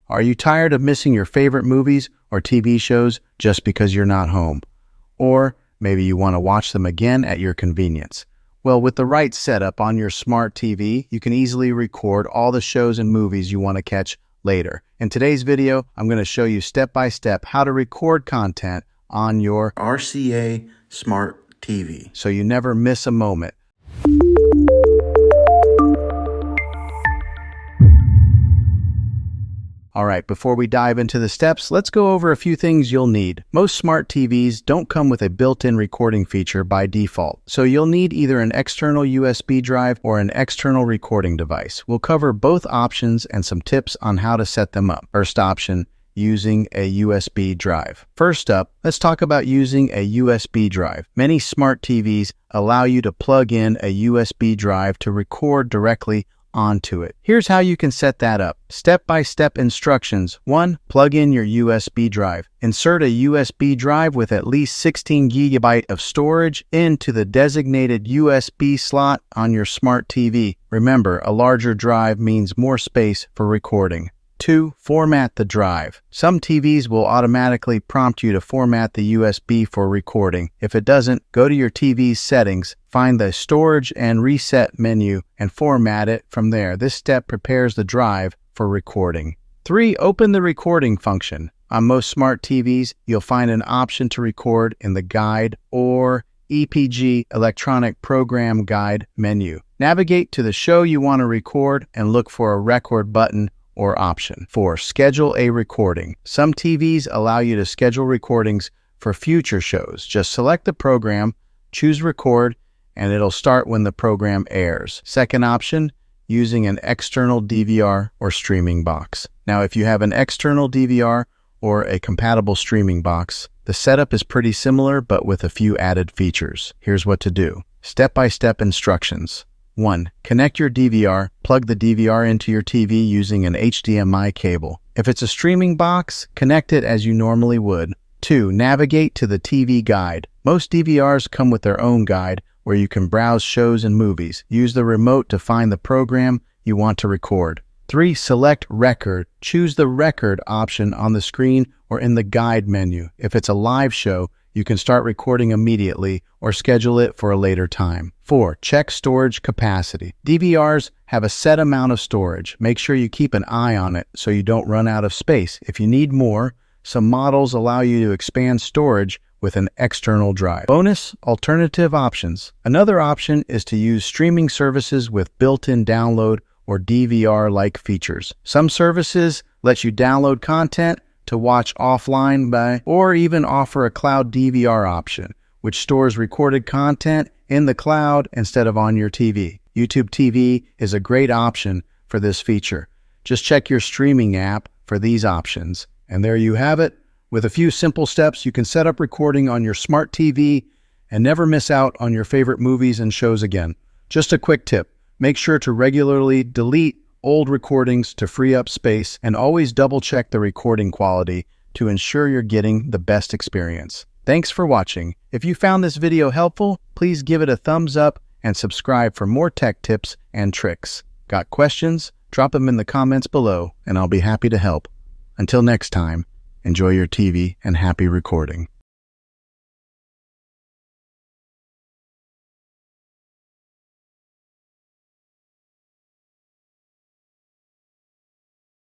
Are you tired of missing your favorite movies or TV shows just because you're not home? Or maybe you want to watch them again at your convenience. Well, with the right setup on your smart TV, you can easily record all the shows and movies you want to catch later. In today's video, I'm going to show you step-by-step how to record content on your RCA smart TV so you never miss a moment. All right, before we dive into the steps, let's go over a few things you'll need. Most smart TVs don't come with a built-in recording feature by default, so you'll need either an external USB drive or an external recording device. We'll cover both options and some tips on how to set them up. First option, using a USB drive. First up, let's talk about using a USB drive. Many smart TVs allow you to plug in a USB drive to record directly onto it. Here's how you can set that up. Step-by-step instructions. 1. Plug in your USB drive. Insert a USB drive with at least 16 GB of storage into the designated USB slot on your smart TV. Remember, a larger drive means more space for recording. 2. Format the drive. Some TVs will automatically prompt you to format the USB for recording. If it doesn't, go to your TV's settings, find the Storage and Reset menu, and format it from there. This step prepares the drive for recording. 3. Open the recording function. On most smart TVs, you'll find an option to record in the Guide or EPG Electronic Program Guide menu. Navigate to the show you want to record and look for a record button or option. 4. Schedule a recording. Some TVs allow you to schedule recordings for future shows. Just select the program, choose record, and it'll start when the program airs. Second option, using an external DVR or streaming box. Now, if you have an external DVR or a compatible streaming box, the setup is pretty similar, but with a few added features. Here's what to do. Step-by-step instructions. 1. Connect your DVR. Plug the DVR into your TV using an HDMI cable. If it's a streaming box, connect it as you normally would. 2. Navigate to the TV guide. Most DVRs come with their own guide where you can browse shows and movies. Use the remote to find the program you want to record. 3. Select record. Choose the record option on the screen or in the guide menu. If it's a live show, you can start recording immediately or schedule it for a later time. 4. Check storage capacity. DVRs have a set amount of storage. Make sure you keep an eye on it so you don't run out of space. If you need more, some models allow you to expand storage with an external drive. Bonus alternative options. Another option is to use streaming services with built-in download or DVR-like features. Some services let you download content to watch offline or even offer a cloud DVR option, which stores recorded content in the cloud instead of on your TV. YouTube TV is a great option for this feature. Just check your streaming app for these options. And there you have it. With a few simple steps, you can set up recording on your smart TV and never miss out on your favorite movies and shows again. Just a quick tip. Make sure to regularly delete old recordings to free up space, and always double-check the recording quality to ensure you're getting the best experience. Thanks for watching. If you found this video helpful, please give it a thumbs up and subscribe for more tech tips and tricks. Got questions? Drop them in the comments below, and I'll be happy to help. Until next time, enjoy your TV and happy recording.